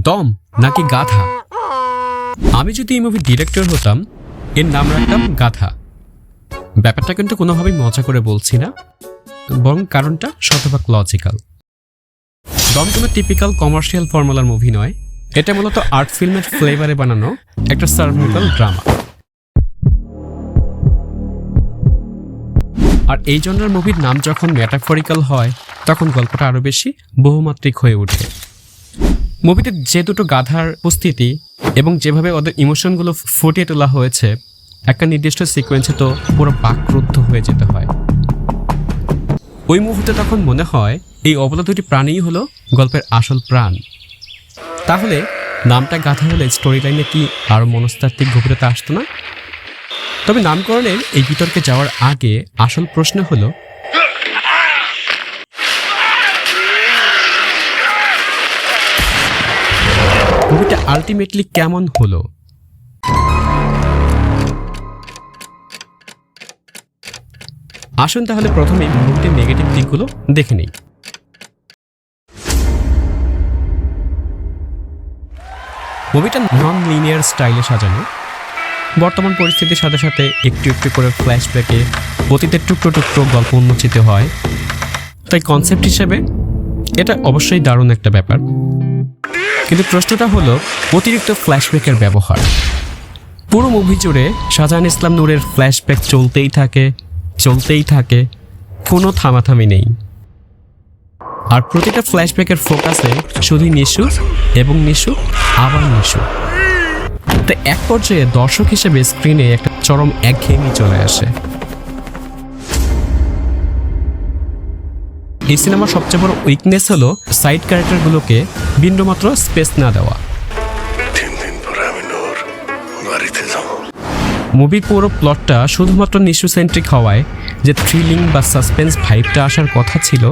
দম নাকি গাধা? আমি যদি এই মুভির ডিরেক্টর হতাম, এর নাম রাখতাম গাধা। ব্যাপারটা কিন্তু কোনোভাবেই মজা করে বলছি না, বরং কারণটা শতভাগ লজিক্যাল। দম কোনো টিপিক্যাল কমার্শিয়াল ফর্মুলার মুভি নয়, এটা মূলত আর্ট ফিল্মের ফ্লেভারে বানানো একটা সার্ভাইভাল ড্রামা। আর এই জন্যের মুভির নাম যখন মেটাফরিক্যাল হয়, তখন গল্পটা আরও বেশি বহুমাত্রিক হয়ে ওঠে। মুভিতে যে দুটো গাধার উপস্থিতি এবং যেভাবে ওদের ইমোশনগুলো ফুটিয়ে তোলা হয়েছে, একটা নির্দিষ্ট সিকোয়েন্সে তো পুরো বাকরুদ্ধ হয়ে যেতে হয়। ওই মুহূর্তে তখন মনে হয় এই অবলা দুটি প্রাণীই হলো গল্পের আসল প্রাণ। তাহলে নামটা গাধা হলে স্টোরি লাইনে কি আরও মনস্তাত্ত্বিক গভীরতা আসতো না? তবে নামকরণের এই বিতর্কে যাওয়ার আগে আসল প্রশ্ন হলো, মুভিটা আলটিমেটলি কেমন হলো? আসুন তাহলে প্রথমে মুভিটির নেগেটিভ দিকগুলো দেখে নেই। মুভিটা নন লিনিয়ার স্টাইলে সাজানো। বর্তমান পরিস্থিতির সাথে সাথে একটু একটু করে ফ্ল্যাশব্যাকে অতীতের টুকরো টুকরো গল্প উন্মোচিত হয়। তাই কনসেপ্ট হিসেবে এটা অবশ্যই দারুণ একটা ব্যাপার। কিন্তু প্রশ্নটা হলো অতিরিক্ত ফ্ল্যাশব্যাকের ব্যবহার। পুরো মুভি জুড়ে শাহজাহান ইসলাম নূরের ফ্ল্যাশব্যাক চলতেই থাকে, কোনো থামাথামি নেই। আর প্রতিটা ফ্ল্যাশব্যাকের ফোকাসে শুধুই নিশু এবং নিশু আবার নিশু। তাই এক পর্যায়ে দর্শক হিসেবে স্ক্রিনে একটা চরম একঘেয়েমি চলে আসে। এই সিনেমার সবচেয়ে বড় উইকনেস হলো সাইড ক্যারেক্টারগুলোকে বিন্দুমাত্র স্পেস না দেওয়া। মুভির পুরো প্লটটা শুধুমাত্র নিশু সেন্ট্রিক হওয়ায় যে থ্রিলিং বা সাসপেন্স ভাইবটা আসার কথা ছিল,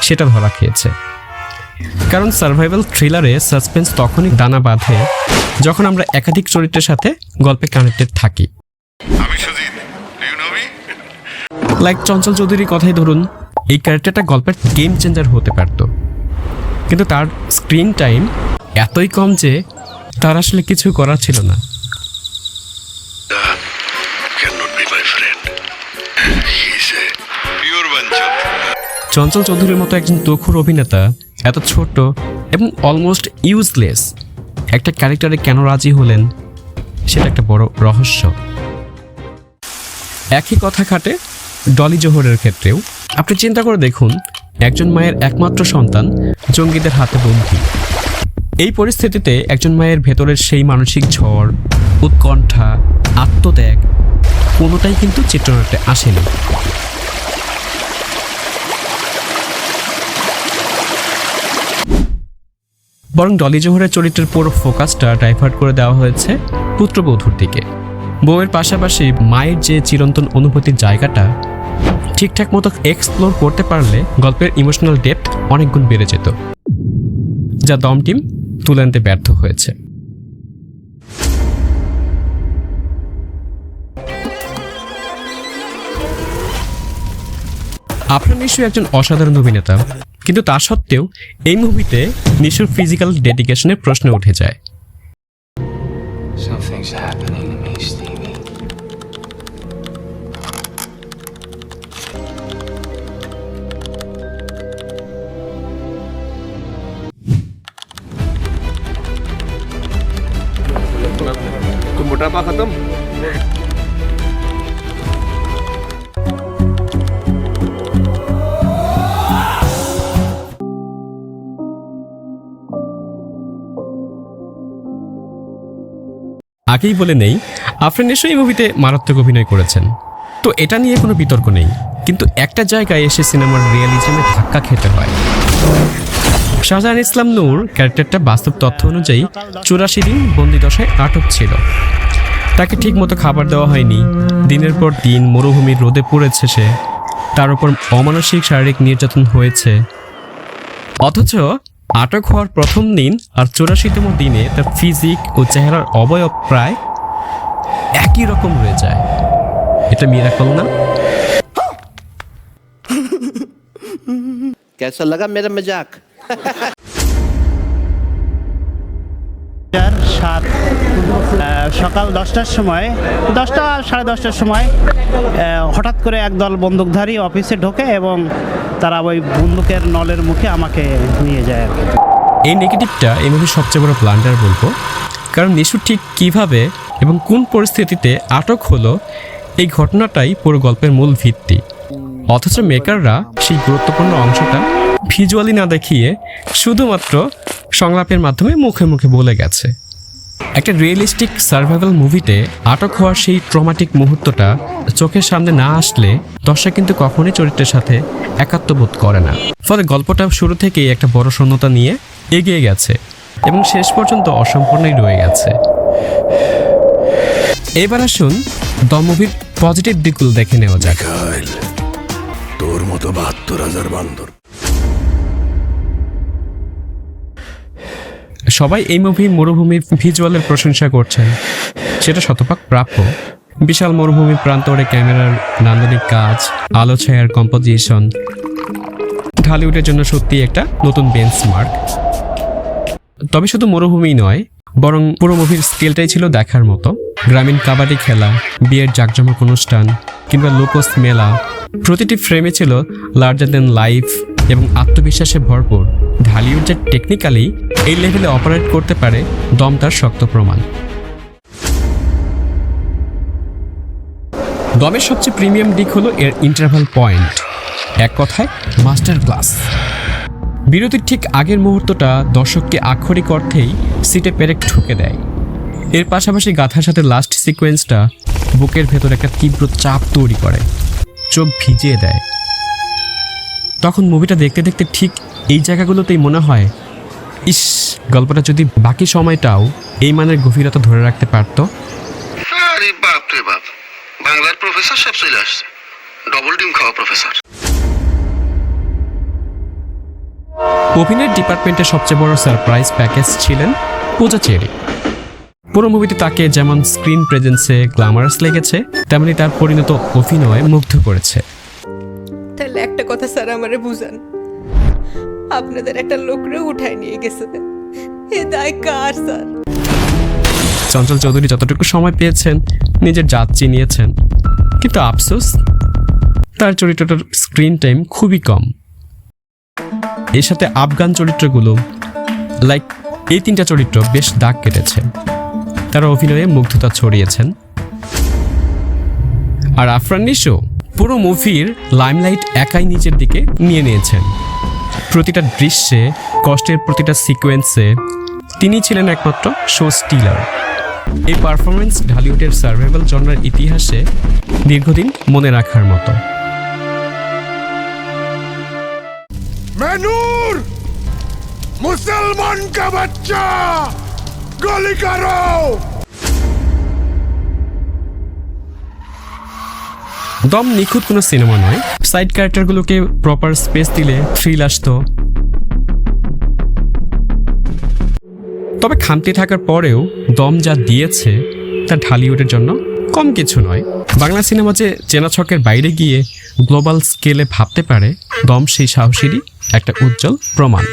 সেটা ধরা খেয়েছে। কারণ সার্ভাইভাল থ্রিলারে সাসপেন্স তখনই দানা বাঁধে যখন আমরা একাধিক চরিত্রের সাথে গল্পে কানেক্টেড থাকি। লাইক চঞ্চল চৌধুরীর কথাই ধরুন, এই ক্যারেক্টারটা গল্পের গেম চেঞ্জার হতে পারত, কিন্তু তার স্ক্রিন টাইম এতই কম যে তার আসলে কিছু করার ছিল না। চঞ্চল চৌধুরীর মতো একজন তুখোর অভিনেতা এত ছোট এবং অলমোস্ট ইউজলেস একটা ক্যারেক্টারে কেন রাজি হলেন, সেটা একটা বড় রহস্য। একই কথা খাটে ডলি জোহরের ক্ষেত্রেও। আপনি চিন্তা করে দেখুন, একজন মায়ের একমাত্র সন্তান জঙ্গিদের হাতে বন্দী। এই পরিস্থিতিতে একজন মায়ের ভেতরের সেই মানসিক ঝড়, উৎকণ্ঠা, আত্মত্যাগ কোনোটাই কিন্তু চিত্রনাট্যে আসেনি। বরং ডলি জোহরের চরিত্রের পুরো ফোকাসটা ডাইভার্ট করে দেওয়া হয়েছে পুত্রবধূর দিকে। বউয়ের পাশাপাশি মায়ের যে চিরন্তন অনুভূতির জায়গাটা ঠিকঠাক মতো এক্সপ্লোর করতে পারলে গল্পের ইমোশনাল ডেপথ অনেক গুণ বেড়ে যেত, যা দম টিম তুলে আনতে ব্যর্থ হয়েছে। আপনার নিশ্চয়ই একজন অসাধারণ অভিনেতা, কিন্তু তা সত্ত্বেও এই মুভিতে নিশুর ফিজিক্যাল ডেডিকেশনের প্রশ্ন উঠে যায়। मोटापा खत्म। আগেই বলে নেই, আফরিন নিশ্চয়ই এই মুভিতে মারাত্মক অভিনয় করেছেন, তো এটা নিয়ে কোনো বিতর্ক নেই। কিন্তু একটা জায়গায় এসে সিনেমার রিয়েলিজমে ধাক্কা খেতে হয়। শাহজাহান ইসলাম নূর ক্যারেক্টারটা বাস্তব তথ্য অনুযায়ী 84 দিন বন্দিদশায় আটক ছিল। তাকে ঠিকমতো খাবার দেওয়া হয়নি, দিনের পর দিন মরুভূমির রোদে পড়েছে সে, তার উপর অমানসিক শারীরিক নির্যাতন হয়েছে। অথচ আটক হওয়ার প্রথম দিন আর 84তম দিনে তার ফিজিক ও চেহারার অবয়ব প্রায় একই রকম হয়ে যায়। এটা মিরাকল না? कैसा लगा मेरा मजाक? 7 সকাল 10টার সময় 10টা 10:30টার সময় হঠাৎ করে একদল বন্দুকধারী অফিসে ঢোকে এবং তারা ওই বন্দুকের নলের মুখে আমাকে নিয়ে যায় আর কি। এই নেগেটিভটা এই মুভির সবচেয়ে বড় ব্লান্ডার বলবো, কারণ নিশু ঠিক কীভাবে এবং কোন পরিস্থিতিতে আটক হলো এই ঘটনাটাই পুরো গল্পের মূল ভিত্তি। অথচ মেকাররা সেই গুরুত্বপূর্ণ অংশটা ভিজুয়ালি না দেখিয়ে শুধুমাত্র সংলাপের মাধ্যমে মুখে মুখে বলে গেছে। একটা রিয়েলিস্টিক সার্ভাইভাল মুভিতে আটক হওয়ার সেই ট্রমাটিক মুহূর্তটা চোখের সামনে না আসলে দর্শক কিন্তু কখনোই চরিত্রের সাথে একাত্মবোধ করে না। ফলে গল্পটা শুরু থেকেই একটা বড় শূন্যতা নিয়ে এগিয়ে গেছে এবং শেষ পর্যন্ত অসম্পূর্ণই রয়ে গেছে। এবার আসুন দ্য মুভির পজিটিভ দিকগুলো দেখে নেওয়া যাক। তোর মতো ৭২,০০০ বান্দর। সবাই এই মুভির মরুভূমির ভিজুয়ালের প্রশংসা করছেন, সেটা শতভাগ প্রাপ্য। বিশাল মরুভূমির প্রান্তরে ক্যামেরার নান্দনিক কাজ, আলো ছায়ার কম্পোজিশন ঢালিউডের জন্য সত্যি একটা নতুন বেঞ্চমার্ক। তবে শুধু মরুভূমি নয়, বরং পুরো মুভির স্কেলটাই ছিল দেখার মতো। গ্রামীণ কাবাডি খেলা, বিয়ের জাঁকজমক অনুষ্ঠান কিংবা লোকস মেলা, প্রতিটি ফ্রেমে ছিল লার্জার দ্যান লাইফ এবং আত্মবিশ্বাসে ভরপুর। ঢালিউড যে টেকনিক্যালি এই লেভেলে অপারেট করতে পারে, দম তার শক্ত প্রমাণ। দমের সবচেয়ে প্রিমিয়াম দিক হলো এর ইন্টারভাল পয়েন্ট, এক কথায় মাস্টার ক্লাস। বিরতির ঠিক আগের মুহূর্তটা দর্শককে আক্ষরিক অর্থেই সিটে পেরেক ঠুকে দেয়। এর পাশাপাশি গাথার সাথে লাস্ট সিকোয়েন্সটা বুকের ভেতর একটা তীব্র চাপ তৈরি করে, চোখ ভিজিয়ে দেয়। তখন মুভিটা দেখতে দেখতে ঠিক এই জায়গাগুলোতেই মনে হয়, ইস, গল্পটা যদি বাকি সময়টাও এই মানের গভীরতা ধরে রাখতে পারতো। আরে বাপ রে বাপ, বাংলার প্রফেসর সব চলে আসছে, ডবল ডিম খাওয়া প্রফেসর। অভিনয়ের ডিপার্টমেন্টের সবচেয়ে বড় সারপ্রাইজ প্যাকেজ ছিলেন পূজা চেরি। পুরো মুভিতে তাকে যেমন স্ক্রিন প্রেজেন্সে গ্ল্যামারাস লেগেছে, তেমনি তার পরিণত অভিনয়ে মুগ্ধ করেছে। তাহলে একটা কথা স্যার আমারে বুঝান, আপনাদের একটা লোকরে উঠায় নিয়ে গেছে, এ দায় কার স্যার? চঞ্চল চৌধুরী যতটুকু সময় পেয়েছেন নিজের জাত চিনিয়েছেন, কিন্তু আফসোস তার চরিত্রটার স্ক্রিন টাইম খুবই কম। এর সাথে আফগান চরিত্রগুলো লাইক এই 3টা চরিত্র বেশ দাগ কেটেছে, তারা অভিনয়ে মুগ্ধতা ছড়িয়েছেন। আর আফরান নিশো পুরো মুভির লাইমলাইট একাই নিজের দিকে নিয়ে নিয়েছেন। প্রতিটা দৃশ্যে, কষ্টের প্রতিটা সিকোয়েন্সে তিনি ছিলেন একমাত্র শো স্টিলার। এই পারফরমেন্স ঢালিউডের সার্ভাইভাল জনরার ইতিহাসে দীর্ঘদিন মনে রাখার মতো। মেনুর মুসলমান কা বাচ্চা, গুলি করো। দম নিখুঁত কোনো সিনেমা নয়, সাইড ক্যারেক্টারগুলোকে প্রপার স্পেস দিলে থ্রিল আসতো। তবে খামতি থাকার পরেও দম যা দিয়েছে তা ঢালিউডের জন্য কম কিছু নয়। বাংলা সিনেমা যে চেনা ছকের বাইরে গিয়ে গ্লোবাল স্কেলে ভাবতে পারে, দম সেই সাহসেরই একটা উজ্জ্বল প্রমাণ।